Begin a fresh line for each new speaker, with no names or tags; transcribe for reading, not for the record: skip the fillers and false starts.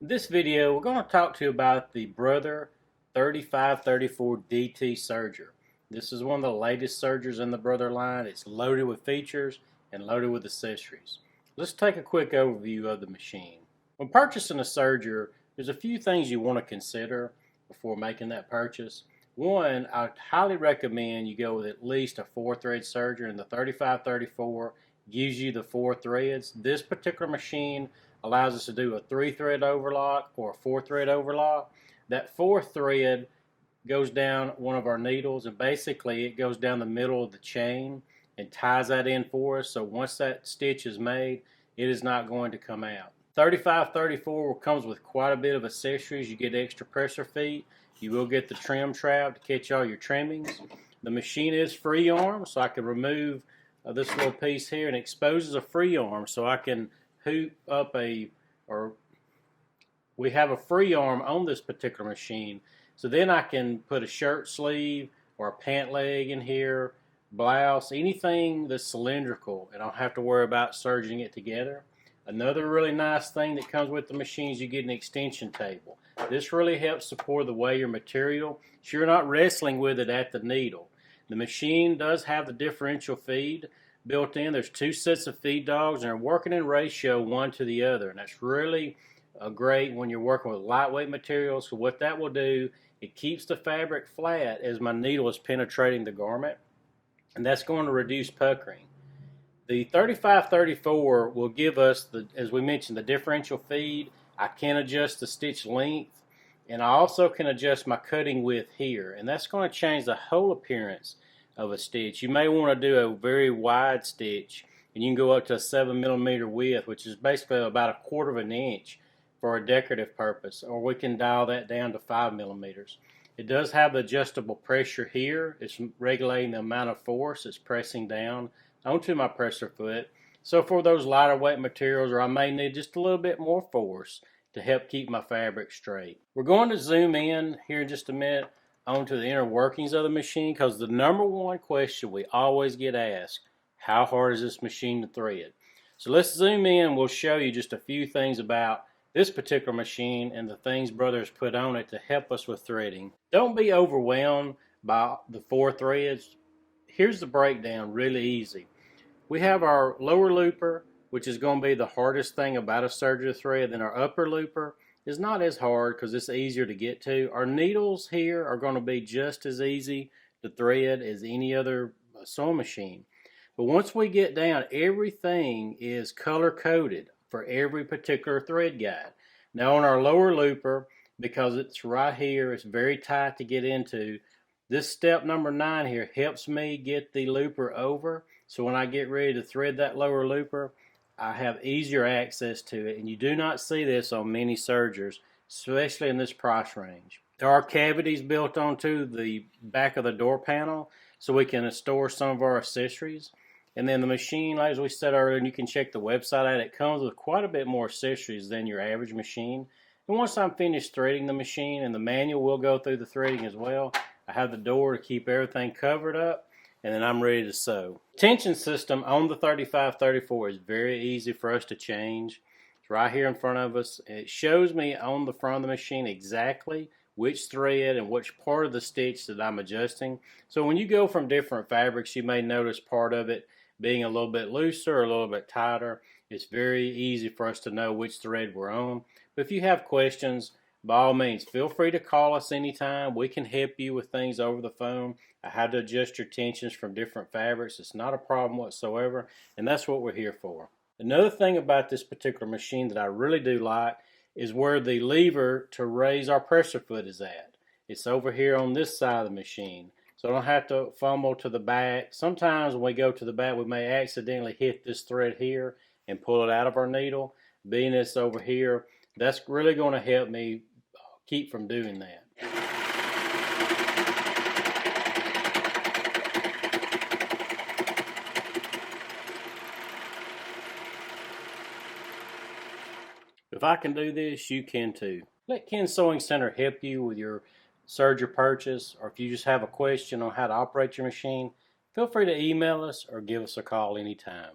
In this video, we're going to talk to you about the Brother 3534 DT Serger. This is one of the latest Sergers in the Brother line. It's loaded with features and loaded with accessories. Let's take a quick overview of the machine. When purchasing a Serger, there's a few things you want to consider before making that purchase. One, I highly recommend you go with at least a 4-thread Serger, and the 3534 gives you the 4 threads. This particular machine allows us to do a 3-thread overlock or a 4-thread overlock. That 4th thread goes down one of our needles, and basically it goes down the middle of the chain and ties that in for us. So once that stitch is made, it is not going to come out. 3534 comes with quite a bit of accessories. You get extra pressure feet. You will get the trim trap to catch all your trimmings. The machine is free arm, so I can remove this little piece here, and exposes a free arm, so I can hoop up we have a free arm on this particular machine, so then I can put a shirt sleeve or a pant leg in here, blouse, anything that's cylindrical, and I don't have to worry about serging it together. Another really nice thing that comes with the machine is you get an extension table. This really helps support the way your material, so you're not wrestling with it at the needle. The machine does have the differential feed built in. There's 2 sets of feed dogs, and they're working in ratio one to the other, and that's really great when you're working with lightweight materials. So what that will do, it keeps the fabric flat as my needle is penetrating the garment, and that's going to reduce puckering. The 3534 will give us, as we mentioned, the differential feed. I can adjust the stitch length, and I also can adjust my cutting width here, and that's going to change the whole appearance of a stitch. You may want to do a very wide stitch, and you can go up to a 7mm width, which is basically about 1/4 of an inch for a decorative purpose, or we can dial that down to 5mm. It does have the adjustable pressure here. It's regulating the amount of force it's pressing down onto my presser foot. So for those lighter weight materials, or I may need just a little bit more force to help keep my fabric straight. We're going to zoom in here in just a minute onto the inner workings of the machine, because the #1 question we always get asked, how hard is this machine to thread? So let's zoom in. We'll show you just a few things about this particular machine and the things Brothers put on it to help us with threading. Don't be overwhelmed by the 4 threads. Here's the breakdown, really easy. We have our lower looper, which is going to be the hardest thing about a Serger thread. Then our upper looper is not as hard because it's easier to get to. Our needles here are going to be just as easy to thread as any other sewing machine. But once we get down, everything is color coded for every particular thread guide. Now on our lower looper, because it's right here, it's very tight to get into. This step number 9 here helps me get the looper over, so when I get ready to thread that lower looper, I have easier access to it, and you do not see this on many Sergers, especially in this price range. There are cavities built onto the back of the door panel, so we can store some of our accessories. And then the machine, as we said earlier, and you can check the website out, it comes with quite a bit more accessories than your average machine. And once I'm finished threading the machine, and the manual will go through the threading as well, I have the door to keep everything covered up, and then I'm ready to sew. Tension system on the 3534 is very easy for us to change. It's right here in front of us. It shows me on the front of the machine exactly which thread and which part of the stitch that I'm adjusting. So when you go from different fabrics, you may notice part of it being a little bit looser or a little bit tighter. It's very easy for us to know which thread we're on. But if you have questions, by all means, feel free to call us anytime. We can help you with things over the phone. I have to adjust your tensions from different fabrics. It's not a problem whatsoever, and that's what we're here for. Another thing about this particular machine that I really do like is where the lever to raise our presser foot is at. It's over here on this side of the machine, so I don't have to fumble to the back. Sometimes when we go to the back, we may accidentally hit this thread here and pull it out of our needle. Being it's over here, that's really going to help me keep from doing that. If I can do this, you can too. Let Ken's Sewing Center help you with your Serger purchase, or if you just have a question on how to operate your machine, feel free to email us or give us a call anytime.